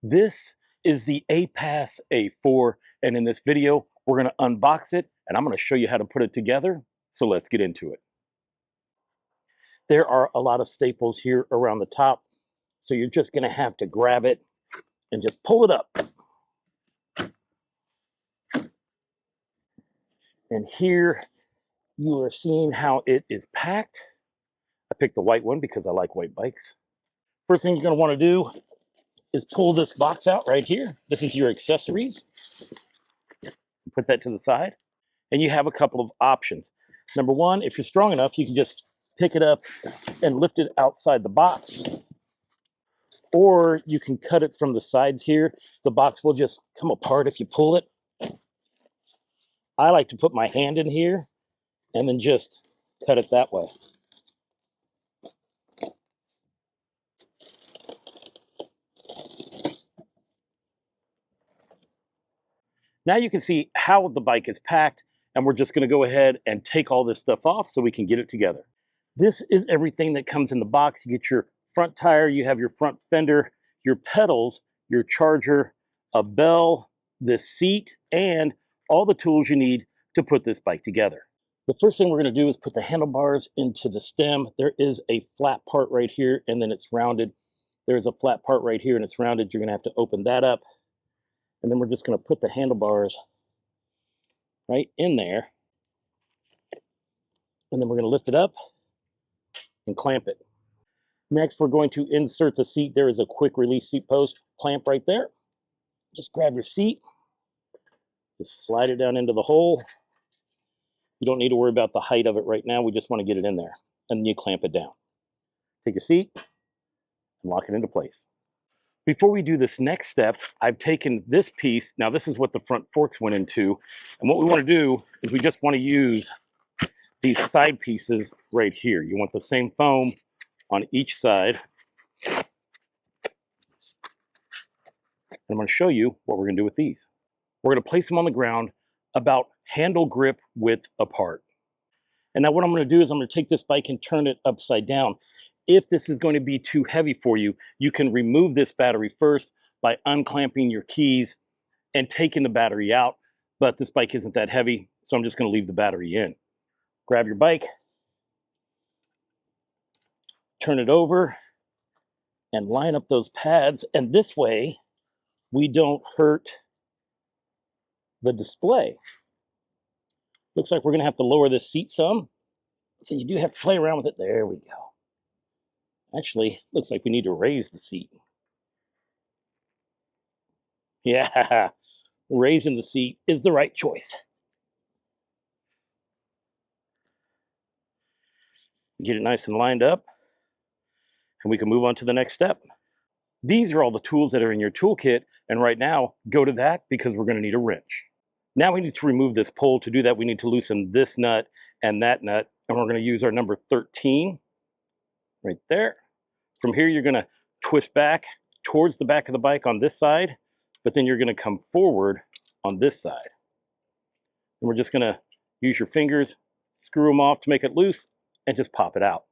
This is the Aipas A4, and in this video, we're going to unbox it, and I'm going to show you how to put it together. So let's get into it. There are a lot of staples here around the top, so you're just going to have to grab it and just pull it up. And here you are seeing how it is packed. I picked the white one because I like white bikes. First thing you're going to want to do is pull this box out right here. This is your accessories. Put that to the side. And you have a couple of options. Number one, if you're strong enough, you can just pick it up and lift it outside the box. Or you can cut it from the sides here. The box will just come apart if you pull it. I like to put my hand in here and then just cut it that way. Now you can see how the bike is packed, and we're just going to go ahead and take all this stuff off so we can get it together. This is everything that comes in the box. You get your front tire, you have your front fender, your pedals, your charger, a bell, the seat, and all the tools you need to put this bike together. The first thing we're going to do is put the handlebars into the stem. There is a flat part right here, and then it's rounded. There is a flat part right here, and it's rounded. You're going to have to open that up. And then we're just going to put the handlebars right in there. And then we're going to lift it up and clamp it. Next, we're going to insert the seat. There is a quick release seat post clamp right there. Just grab your seat. Just slide it down into the hole. You don't need to worry about the height of it right now. We just want to get it in there. And then you clamp it down. Take your seat and lock it into place. Before we do this next step, I've taken this piece. Now this is what the front forks went into. And what we want to do is we just want to use these side pieces right here. You want the same foam on each side. And I'm going to show you what we're going to do with these. We're going to place them on the ground about handle grip width apart. And now what I'm going to do is I'm going to take this bike and turn it upside down. If this is going to be too heavy for you, you can remove this battery first by unclamping your keys and taking the battery out. But this bike isn't that heavy, so I'm just going to leave the battery in. Grab your bike, turn it over, and line up those pads. And this way, we don't hurt the display. Looks like we're going to have to lower this seat some. So you do have to play around with it. There we go. Actually, looks like we need to raise the seat. Yeah, raising the seat is the right choice. Get it nice and lined up, and we can move on to the next step. These are all the tools that are in your toolkit, and right now, go to that because we're going to need a wrench. Now we need to remove this pole. To do that, we need to loosen this nut and that nut, and we're going to use our number 13 right there. From here, you're going to twist back towards the back of the bike on this side, but then you're going to come forward on this side. And we're just going to use your fingers, screw them off to make it loose, and just pop it out.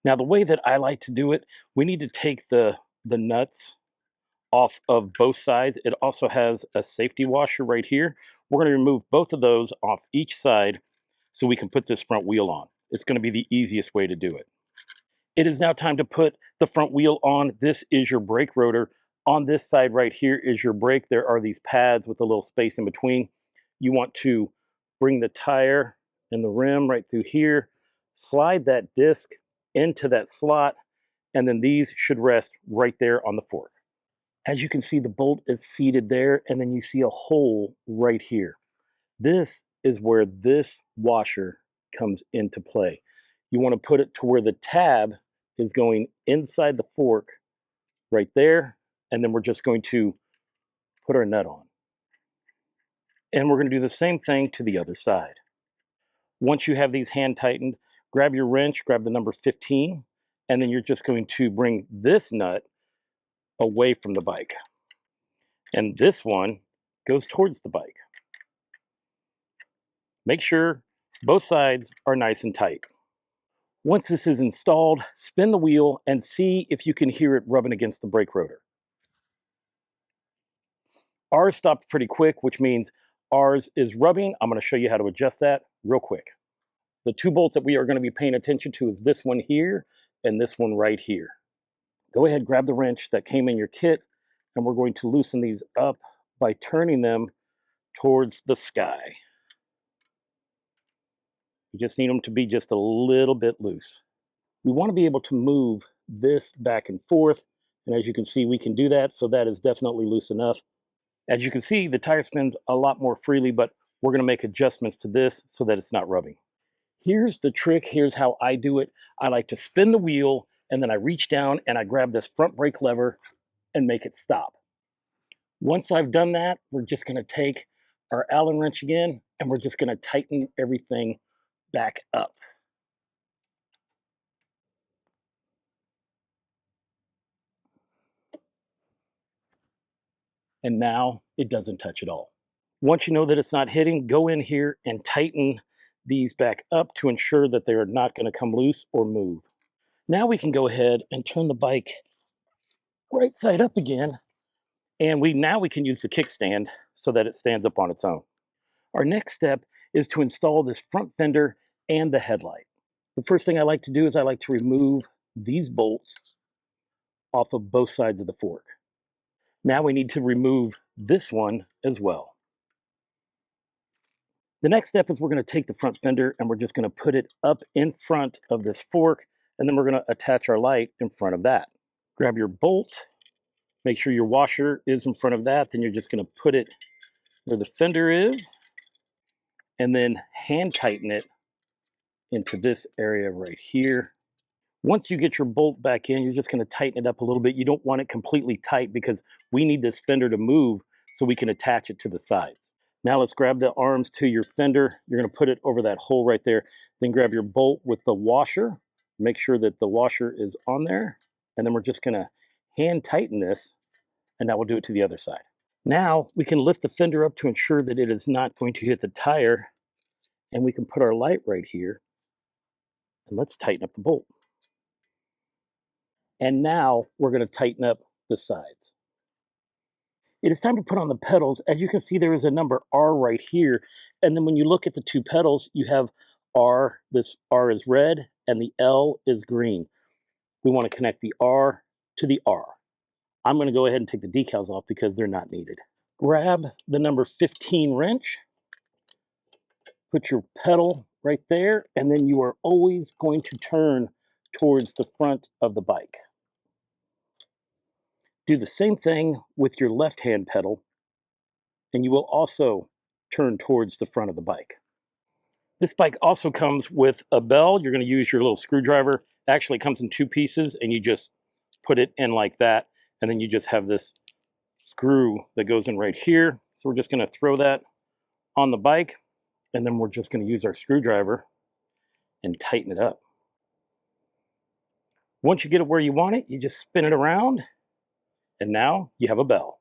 Now, the way that I like to do it, we need to take the nuts off of both sides. It also has a safety washer right here. We're going to remove both of those off each side so we can put this front wheel on. It's going to be the easiest way to do it. It is now time to put the front wheel on. This is your brake rotor. On this side right here is your brake. There are these pads with a little space in between. You want to bring the tire and the rim right through here, slide that disc into that slot, and then these should rest right there on the fork. As you can see, the bolt is seated there, and then you see a hole right here. This is where this washer comes into play. You want to put it to where the tab is going inside the fork right there, and then we're just going to put our nut on. And we're going to do the same thing to the other side. Once you have these hand tightened, grab your wrench, grab the number 15, and then you're just going to bring this nut away from the bike. And this one goes towards the bike. Make sure both sides are nice and tight. Once this is installed, spin the wheel and see if you can hear it rubbing against the brake rotor. Ours stopped pretty quick, which means ours is rubbing. I'm going to show you how to adjust that real quick. The two bolts that we are going to be paying attention to is this one here and this one right here. Go ahead, grab the wrench that came in your kit, and we're going to loosen these up by turning them towards the sky. You just need them to be just a little bit loose. We want to be able to move this back and forth, and as you can see, we can do that, so that is definitely loose enough. As you can see, the tire spins a lot more freely, but we're going to make adjustments to this so that it's not rubbing. Here's the trick. Here's how I do it. I like to spin the wheel, and then I reach down and I grab this front brake lever and make it stop. Once I've done that, we're just going to take our Allen wrench again, and we're just going to tighten everything back up. And now it doesn't touch at all. Once you know that it's not hitting, go in here and tighten these back up to ensure that they are not going to come loose or move. Now we can go ahead and turn the bike right side up again, and now we can use the kickstand so that it stands up on its own. Our next step is to install this front fender and the headlight. The first thing I like to do is I like to remove these bolts off of both sides of the fork. Now we need to remove this one as well. The next step is we're going to take the front fender and we're just going to put it up in front of this fork, and then we're going to attach our light in front of that. Grab your bolt, make sure your washer is in front of that, then you're just going to put it where the fender is, and then hand tighten it into this area right here. Once you get your bolt back in, you're just going to tighten it up a little bit. You don't want it completely tight because we need this fender to move so we can attach it to the sides. Now let's grab the arms to your fender. You're going to put it over that hole right there. Then grab your bolt with the washer. Make sure that the washer is on there. And then we're just going to hand tighten this, and that will do it to the other side. Now we can lift the fender up to ensure that it is not going to hit the tire. And we can put our light right here. And let's tighten up the bolt. And now we're going to tighten up the sides. It is time to put on the pedals. As you can see, there is a number R right here. And then when you look at the two pedals, you have R. This R is red and the L is green. We want to connect the R to the R. I'm going to go ahead and take the decals off because they're not needed. Grab the number 15 wrench. Put your pedal right there. And then you are always going to turn towards the front of the bike. Do the same thing with your left hand pedal, and you will also turn towards the front of the bike. This bike also comes with a bell. You're going to use your little screwdriver. Actually, it comes in two pieces, and you just put it in like that, and then you just have this screw that goes in right here. So we're just going to throw that on the bike, and then we're just going to use our screwdriver and tighten it up. Once you get it where you want it, you just spin it around, and now you have a bell.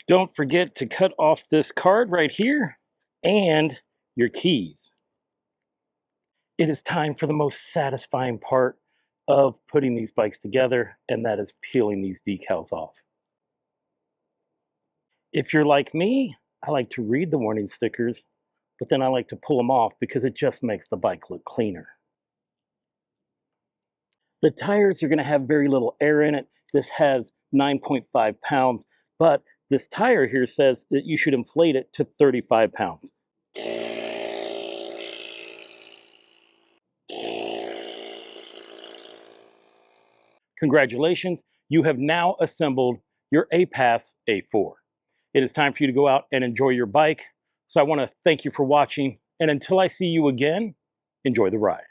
Don't forget to cut off this card right here and your keys. It is time for the most satisfying part of putting these bikes together, and that is peeling these decals off. If you're like me, I like to read the warning stickers, but then I like to pull them off because it just makes the bike look cleaner. The tires are going to have very little air in it. This has 9.5 pounds, but this tire here says that you should inflate it to 35 pounds. Congratulations, you have now assembled your Aipas A4. It is time for you to go out and enjoy your bike. So I want to thank you for watching, and until I see you again, enjoy the ride.